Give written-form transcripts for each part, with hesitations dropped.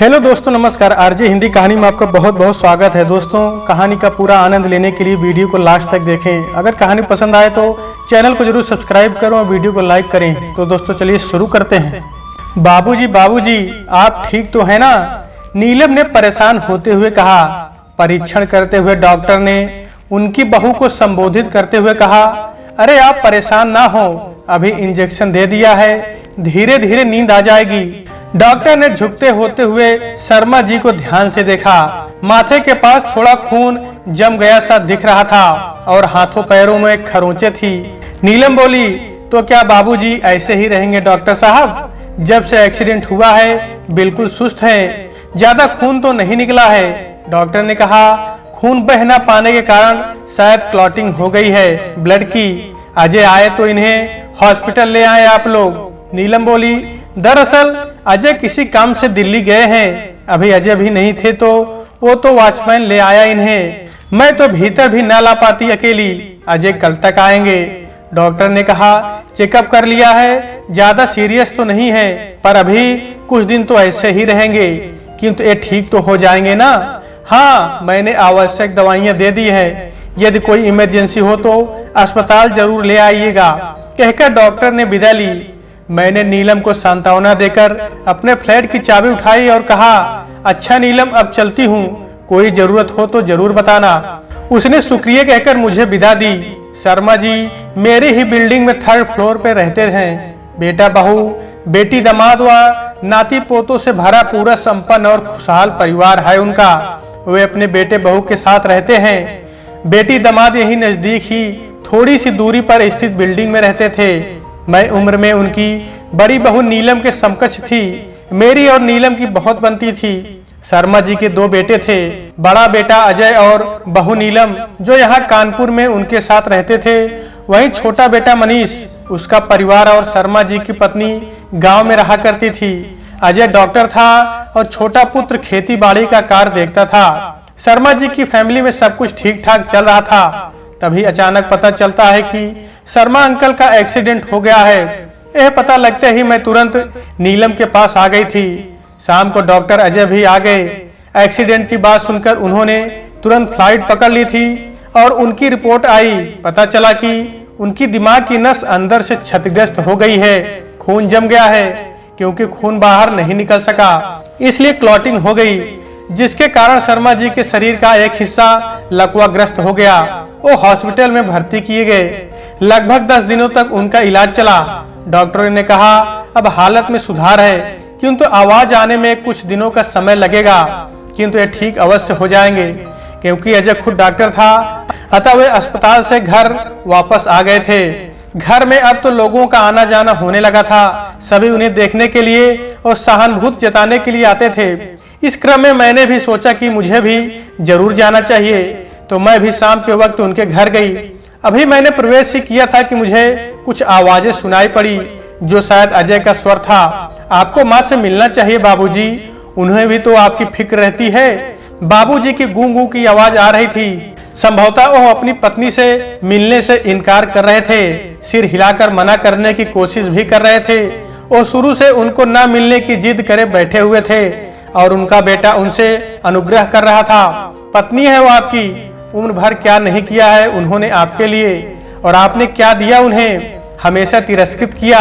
Hello दोस्तों, नमस्कार। RJ Hindi कहानी में आपका बहुत बहुत स्वागत है। दोस्तों, कहानी का पूरा आनंद लेने के लिए वीडियो को लास्ट तक देखें। अगर कहानी पसंद आए तो चैनल को जरूर सब्सक्राइब करें और वीडियो को लाइक करें। तो दोस्तों चलिए शुरू करते हैं। बाबूजी, आप ठीक तो है ना? नीलम ने परेशान होते हुए कहा। परीक्षण करते हुए डॉक्टर ने उनकी बहू को संबोधित करते हुए कहा, अरे आप परेशान ना हो, अभी इंजेक्शन दे दिया है, धीरे धीरे नींद आ जाएगी। डॉक्टर ने झुकते होते हुए शर्मा जी को ध्यान से देखा। माथे के पास थोड़ा खून जम गया सा दिख रहा था और हाथों पैरों में खरोंचे थी। नीलम बोली, तो क्या बाबूजी ऐसे ही रहेंगे डॉक्टर साहब? जब से एक्सीडेंट हुआ है बिल्कुल सुस्त है, ज्यादा खून तो नहीं निकला है। डॉक्टर ने कहा, खून बह न पाने के कारण शायद क्लॉटिंग हो गई है ब्लड की। अजय आए तो इन्हें हॉस्पिटल ले आए आप लोग। नीलम बोली, दरअसल अजय किसी काम से दिल्ली गए हैं, अभी अजय भी नहीं थे तो वो तो वॉचमैन ले आया इन्हें। मैं तो भीतर भी न ला पाती अकेली, अजय कल तक आएंगे। डॉक्टर ने कहा, चेकअप कर लिया है, ज्यादा सीरियस तो नहीं है, पर अभी कुछ दिन तो ऐसे ही रहेंगे, किंतु ये ठीक तो हो जाएंगे ना? हाँ, मैंने आवश्यक दवाइयाँ दे दी है, यदि कोई इमरजेंसी हो तो अस्पताल जरूर ले आइएगा, कहकर डॉक्टर ने विदा ली। मैंने नीलम को सांत्वना देकर अपने फ्लैट की चाबी उठाई और कहा, अच्छा नीलम, अब चलती हूँ, कोई जरूरत हो तो जरूर बताना। उसने शुक्रिया कहकर मुझे विदा दी। शर्मा जी मेरे ही बिल्डिंग में 3rd फ्लोर पे रहते हैं। बेटा बहू, बेटी दामाद व नाती पोतों से भरा पूरा संपन्न और खुशहाल परिवार है उनका। वे अपने बेटे बहू के साथ रहते हैं। बेटी दामाद यही नजदीक ही थोड़ी सी दूरी पर स्थित बिल्डिंग में रहते थे। मैं उम्र में उनकी बड़ी बहू नीलम के समकक्ष थी। मेरी और नीलम की बहुत बनती थी। शर्मा जी के 2 बेटे थे, बड़ा बेटा अजय और बहू नीलम, जो यहाँ कानपुर में उनके साथ रहते थे। वहीं छोटा बेटा मनीष, उसका परिवार और शर्मा जी की पत्नी गांव में रहा करती थी। अजय डॉक्टर था और छोटा पुत्र खेती बाड़ी का कार्य देखता था। शर्मा जी की फैमिली में सब कुछ ठीक ठाक चल रहा था। तभी अचानक पता चलता है कि शर्मा अंकल का एक्सीडेंट हो गया है। यह पता लगते ही मैं तुरंत नीलम के पास आ गई थी। शाम को डॉक्टर अजय भी आ गए। एक्सीडेंट की बात सुनकर उन्होंने तुरंत फ्लाइट पकड़ ली थी और उनकी रिपोर्ट आई। पता चला कि उनकी दिमाग की नस अंदर से क्षतिग्रस्त हो गई है, खून जम गया है। क्योंकि खून बाहर नहीं निकल सका, इसलिए क्लॉटिंग हो गई, जिसके कारण शर्मा जी के शरीर का एक हिस्सा लकवाग्रस्त हो गया। वो हॉस्पिटल में भर्ती किए गए। लगभग 10 दिनों तक उनका इलाज चला। डॉक्टरों ने कहा, अब हालत में सुधार है, किंतु आवाज आने में कुछ दिनों का समय लगेगा, किंतु ये ठीक अवश्य हो जाएंगे। क्योंकि अजय खुद डॉक्टर था, अतः वे अस्पताल से घर वापस आ गए थे। घर में अब तो लोगों का आना जाना होने लगा था। सभी उन्हें देखने के लिए और सहानुभूति जताने के लिए आते थे। इस क्रम में मैंने भी सोचा कि मुझे भी जरूर जाना चाहिए, तो मैं भी शाम के वक्त उनके घर गई। अभी मैंने प्रवेश ही किया था कि मुझे कुछ आवाजें सुनाई पड़ी, जो शायद अजय का स्वर था। आपको माँ से मिलना चाहिए बाबूजी, उन्हें भी तो आपकी फिक्र रहती है। बाबूजी की गूं गूं की आवाज आ रही थी। संभवतः वो अपनी पत्नी से मिलने से इनकार कर रहे थे, सिर हिलाकर मना करने की कोशिश भी कर रहे थे। वो शुरू से उनको न मिलने की जिद करे बैठे हुए थे और उनका बेटा उनसे अनुग्रह कर रहा था। पत्नी है वो आपकी, उम्र भर क्या नहीं किया है उन्होंने आपके लिए, और आपने क्या दिया उन्हें? हमेशा तिरस्कृत किया।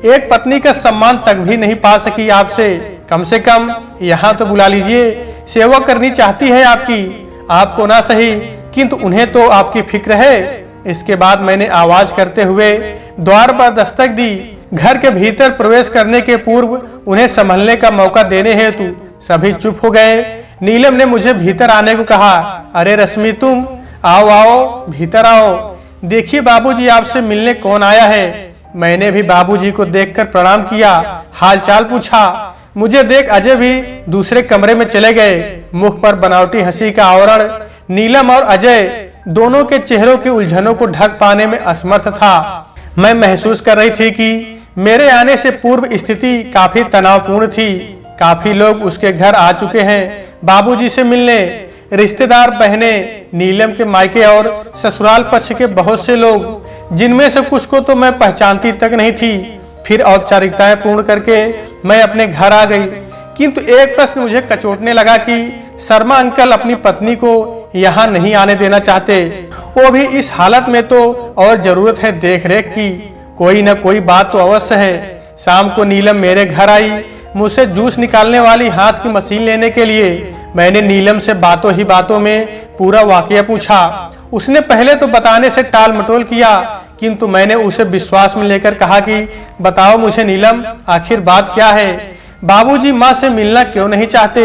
एक पत्नी का सम्मान तक भी नहीं पा सकी आपसे। कम से कम यहाँ तो बुला लीजिए, सेवा करनी चाहती है आपकी। आपको ना सही, किंतु उन्हें तो आपकी फिक्र है। इसके बाद मैंने आवाज करते हुए द्वार पर दस्तक दी। घर के भीतर प्रवेश करने के पूर्व उन्हें संभलने का मौका देने हेतु सभी चुप हो गए। नीलम ने मुझे भीतर आने को कहा। अरे रश्मि, तुम आओ आओ, भीतर आओ। देखिए बाबूजी, आपसे मिलने कौन आया है। मैंने भी बाबूजी को देखकर प्रणाम किया, हालचाल पूछा। मुझे देख अजय भी दूसरे कमरे में चले गए। मुख पर बनावटी हंसी का आवरण नीलम और अजय दोनों के चेहरों की उलझनों को ढक पाने में असमर्थ था। मैं महसूस कर रही थी कि मेरे आने से पूर्व स्थिति काफी तनावपूर्ण थी। काफी लोग उसके घर आ चुके हैं बाबूजी से मिलने। रिश्तेदार, बहनें, नीलम के मायके और ससुराल पक्ष के बहुत से लोग, जिनमें से कुछ को तो मैं पहचानती तक नहीं थी। फिर औपचारिकताएं पूर्ण करके मैं अपने घर आ गई। किंतु एक प्रश्न मुझे कचोटने लगा कि शर्मा अंकल अपनी पत्नी को यहाँ नहीं आने देना चाहते, वो भी इस हालत में, तो और जरूरत है देख रेख की। कोई न कोई बात तो अवश्य है। शाम को नीलम मेरे घर आई, मुझसे जूस निकालने वाली हाथ की मशीन लेने के लिए। मैंने नीलम से बातों ही बातों में पूरा वाकया पूछा। उसने पहले तो बताने से टाल मटोल किया, किंतु मैंने उसे विश्वास में लेकर कहा कि बताओ मुझे नीलम, आखिर बात क्या है? बाबूजी माँ से मिलना क्यों नहीं चाहते?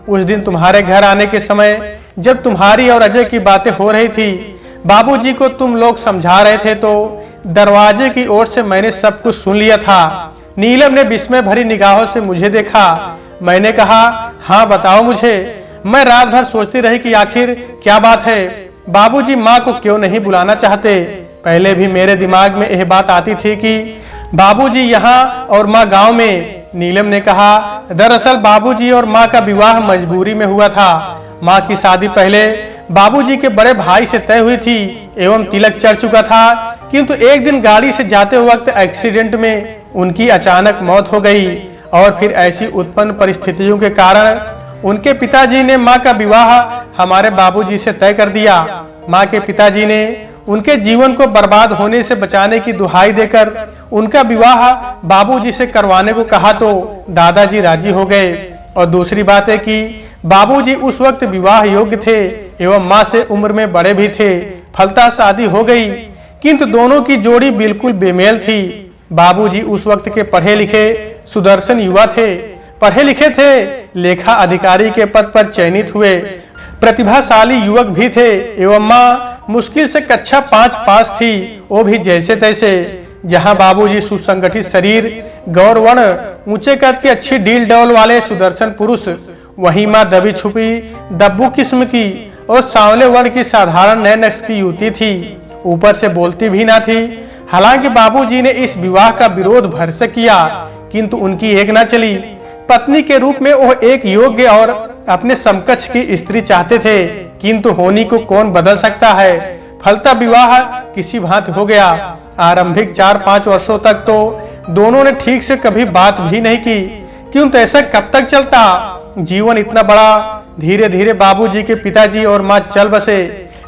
उस दिन तुम्हारे घर आने के समय जब तुम्हारी और अजय की बातें हो रही थी, बाबूजी को तुम लोग समझा रहे थे, तो दरवाजे की ओर से मैंने सब कुछ सुन लिया था। नीलम ने विस्मय भरी निगाहों से मुझे देखा। मैंने कहा, हाँ बताओ मुझे। मैं रात भर सोचती रही कि आखिर क्या बात है, बाबूजी माँ को क्यों नहीं बुलाना चाहते। पहले भी मेरे दिमाग में यह बात आती थी कि बाबूजी यहाँ और माँ गांव में। नीलम ने कहा, दरअसल बाबूजी और माँ का विवाह मजबूरी में हुआ था। माँ की शादी पहले बाबूजी के बड़े भाई से तय हुई थी एवं तिलक चढ़ चुका था, किंतु एक दिन गाड़ी से जाते वक्त एक्सीडेंट में उनकी अचानक मौत हो गई और फिर ऐसी उत्पन्न परिस्थितियों के कारण उनके पिताजी ने माँ का विवाह हमारे बाबूजी से तय कर दिया। माँ के पिताजी ने उनके जीवन को बर्बाद होने से बचाने की दुहाई देकर उनका विवाह बाबूजी से करवाने को कहा, तो दादाजी राजी हो गए। और दूसरी बात है कि बाबूजी उस वक्त विवाह योग्य थे एवं माँ से उम्र में बड़े भी थे। फलतः शादी हो गई, किंतु दोनों की जोड़ी बिल्कुल बेमेल थी। बाबूजी उस वक्त के पढ़े लिखे सुदर्शन युवा थे, पढ़े लिखे थे, लेखा अधिकारी के पद पर चयनित हुए, प्रतिभाशाली युवक भी थे एवं माँ मुश्किल से कक्षा 5 पास थी, वो भी जैसे तैसे। जहां बाबूजी सुसंगठित शरीर, गौरवर्ण, ऊंचे कद के अच्छी डील डौल वाले सुदर्शन पुरुष, वहीं माँ दबी छुपी दब्बू किस्म की और सांवले वर्ण की साधारण नए नक्श की युवती थी। ऊपर से बोलती भी ना थी। हालांकि बाबूजी ने इस विवाह का विरोध भरसक किया, किंतु उनकी एक ना चली। पत्नी के रूप में वो एक योग्य और अपने समकक्ष की स्त्री चाहते थे, किंतु होनी को कौन बदल सकता है। फलतः विवाह किसी भांति हो गया। आरंभिक 4-5 वर्षों तक तो दोनों ने ठीक से कभी बात भी नहीं की, किंतु ऐसा कब तक चलता? जीवन इतना बड़ा। धीरे धीरे बाबूजी के पिताजी और माँ चल बसे।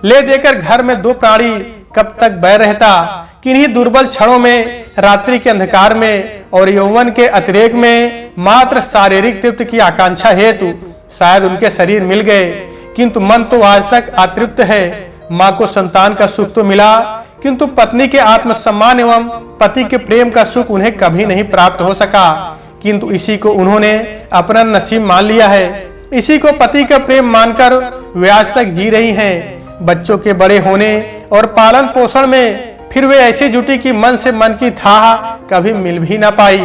ले देकर घर में 2 प्राणी कब तक बैर रहता? किन्हीं दुर्बल क्षणों में, रात्रि के अंधकार में और यौवन के अतिरेक में मात्र शारीरिक तृप्ति की आकांक्षा हेतु शायद उनके शरीर मिल गए, किंतु मन तो आज तक अतृप्त है। माँ को संतान का सुख तो मिला, किंतु पत्नी के आत्मसम्मान एवं पति के प्रेम का सुख उन्हें कभी नहीं प्राप्त हो सका। किंतु इसी को उन्होंने अपना नसीब मान लिया है। इसी को पति का प्रेम मानकर वे आज तक जी रही हैं। बच्चों के बड़े होने और पालन पोषण में फिर वे ऐसी जुटी कि मन से मन की थाह कभी मिल भी ना पाई।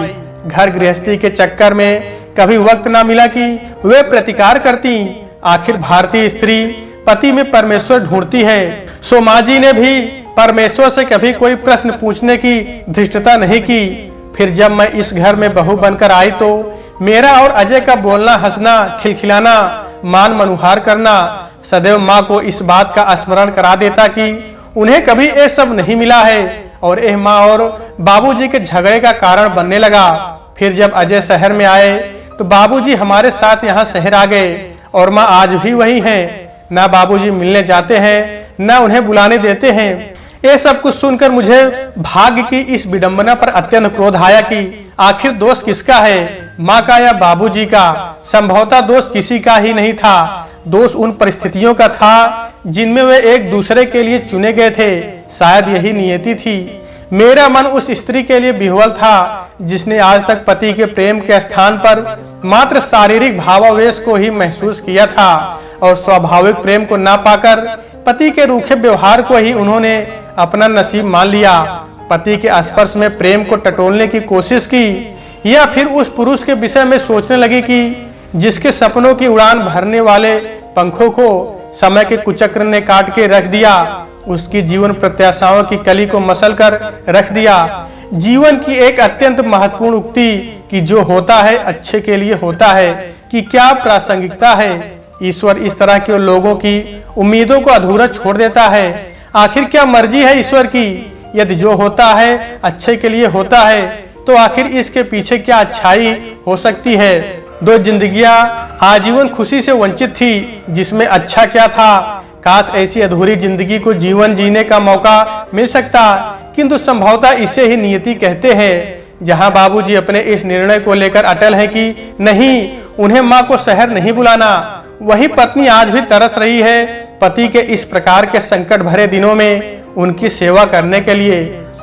घर गृहस्थी के चक्कर में कभी वक्त ना मिला कि वे प्रतिकार करती। आखिर भारतीय स्त्री पति में परमेश्वर ढूंढती है। सो माँ जी ने भी परमेश्वर से कभी कोई प्रश्न पूछने की धृष्टता नहीं की। फिर जब मैं इस घर में बहू बनकर आई, तो मेरा और अजय का बोलना, हंसना, खिलखिलाना, मान मनुहार करना सदैव माँ को इस बात का स्मरण करा देता कि उन्हें कभी ये सब नहीं मिला है और यह माँ और बाबूजी के झगड़े का कारण बनने लगा। फिर जब अजय शहर में आए तो बाबूजी हमारे साथ यहाँ शहर आ गए और माँ आज भी वही हैं। ना बाबूजी मिलने जाते हैं, ना उन्हें बुलाने देते हैं। ये सब कुछ सुनकर मुझे भाग्य की इस विडंबना पर अत्यंत क्रोध आया कि आखिर दोष किसका है, माँ का या बाबूजी का? संभवतः दोष किसी का ही नहीं था। दोष उन परिस्थितियों का था जिनमें वे एक दूसरे के लिए चुने गए थे। शायद यही नियति थी। मेरा मन उस स्त्री के लिए विह्वल था जिसने आज तक पति के प्रेम के स्थान पर मात्र शारीरिक भावावेश को ही महसूस किया था और स्वाभाविक प्रेम को ना पाकर पति के रूखे व्यवहार को ही उन्होंने अपना नसीब मान लिया। पति के स्पर्श में प्रेम को टटोलने की कोशिश की या फिर उस पुरुष के विषय में सोचने लगी कि जिसके सपनों की उड़ान भरने वाले पंखों को समय के कुचक्र ने काट के रख दिया, उसकी जीवन प्रत्याशाओं की कली को मसल कर रख दिया। जीवन की एक अत्यंत महत्वपूर्ण उक्ति कि जो होता है अच्छे के लिए होता है कि क्या प्रासंगिकता है। ईश्वर इस तरह के लोगों की उम्मीदों को अधूरा छोड़ देता है। आखिर क्या मर्जी है ईश्वर की? यदि जो होता है अच्छे के लिए होता है तो आखिर इसके पीछे क्या अच्छाई हो सकती है? दो जिंदगियां आजीवन खुशी से वंचित थी, जिसमें अच्छा क्या था। काश ऐसी अधूरी जिंदगी को जीवन जीने का मौका मिल सकता, किंतु संभवतः इसे ही नियति कहते हैं। जहां बाबूजी अपने इस निर्णय को लेकर अटल हैं कि नहीं, उन्हें मां को शहर नहीं बुलाना, वही पत्नी आज भी तरस रही है पति के इस प्रकार के संकट भरे दिनों में उनकी सेवा करने के लिए।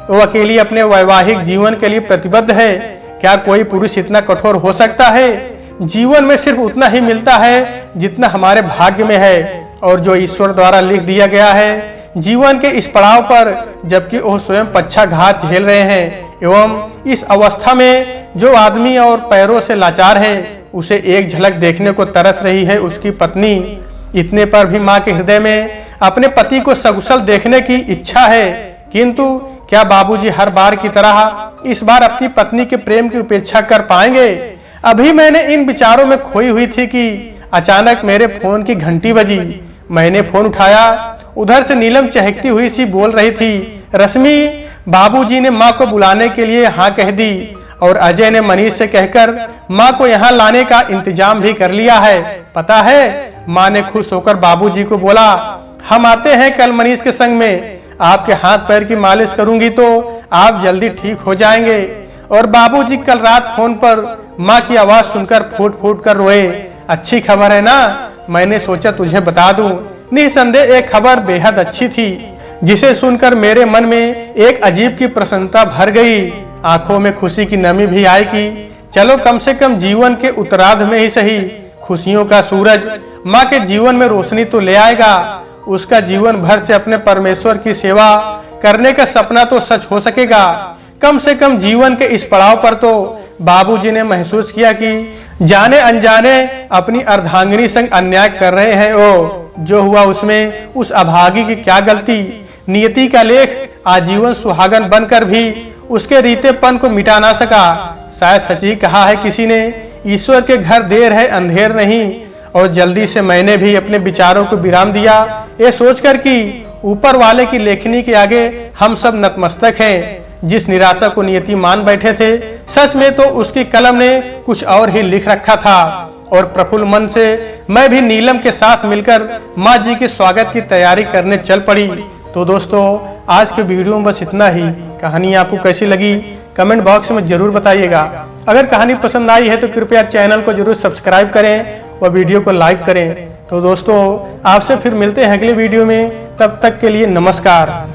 वो अकेली अपने वैवाहिक जीवन के लिए प्रतिबद्ध है। क्या कोई पुरुष इतना कठोर हो सकता है? जीवन में सिर्फ उतना ही मिलता है जितना हमारे भाग्य में है और जो ईश्वर द्वारा लिख दिया गया है। जीवन के इस पड़ाव पर जबकि वो स्वयं पक्षाघात झेल रहे हैं एवं इस अवस्था में जो आदमी और पैरों से लाचार है, उसे एक झलक देखने को तरस रही है उसकी पत्नी। इतने पर भी मां के हृदय में अपने पति को सकुशल देखने की इच्छा है, किंतु क्या बाबूजी हर बार की तरह इस बार अपनी पत्नी के प्रेम की उपेक्षा कर पाएंगे? अभी मैंने इन विचारों में खोई हुई थी कि अचानक मेरे फोन की घंटी बजी। मैंने फोन उठाया। उधर से नीलम चहकती हुई सी बोल रही थी, रश्मि, बाबूजी ने माँ को बुलाने के लिए हाँ कह दी और अजय ने मनीष से कहकर माँ को यहाँ लाने का इंतजाम भी कर लिया है। पता है, माँ ने खुश होकर बाबूजी को बोला, हम आते हैं कल मनीष के संग में। आपके हाथ पैर की मालिश करूंगी तो आप जल्दी ठीक हो जाएंगे। और बाबूजी कल रात फोन पर माँ की आवाज सुनकर फूट फूट कर रोए। अच्छी खबर है ना? मैंने सोचा तुझे बता दूं। निसंदेह एक खबर बेहद अच्छी थी, जिसे सुनकर मेरे मन में एक अजीब की प्रसन्नता भर गई। आंखों में खुशी की नमी भी आई कि चलो कम से कम जीवन के उत्तरार्ध में ही सही खुशियों का सूरज माँ के जीवन में रोशनी तो ले आएगा। उसका जीवन भर से अपने परमेश्वर की सेवा करने का सपना तो सच हो सकेगा। कम से कम जीवन के इस पड़ाव पर तो बाबूजी ने महसूस किया कि जाने अनजाने अपनी अर्धांगिनी संग अन्याय कर रहे हैं। ओ जो हुआ उसमें उस अभागी की क्या गलती? नियति का लेख आजीवन सुहागन बनकर भी उसके रीतेपन को मिटा ना सका। शायद सच ही कहा है किसी ने, ईश्वर के घर देर है अंधेर नहीं। और जल्दी से मैंने भी अपने विचारों को विराम दिया, ये सोचकर कि ऊपर वाले की लेखनी के आगे हम सब नतमस्तक हैं। जिस निराशा को नियति मान बैठे थे, सच में तो उसकी कलम ने कुछ और ही लिख रखा था। और प्रफुल्ल मन से मैं भी नीलम के साथ मिलकर माँ जी के स्वागत की तैयारी करने चल पड़ी। तो दोस्तों, आज के वीडियो में बस इतना ही। कहानी आपको कैसी लगी कमेंट बॉक्स में जरूर बताइएगा। अगर कहानी पसंद आई है तो कृपया चैनल को जरूर सब्सक्राइब करें और वीडियो को लाइक करें। तो दोस्तों, आपसे फिर मिलते हैं अगले वीडियो में। तब तक के लिए नमस्कार।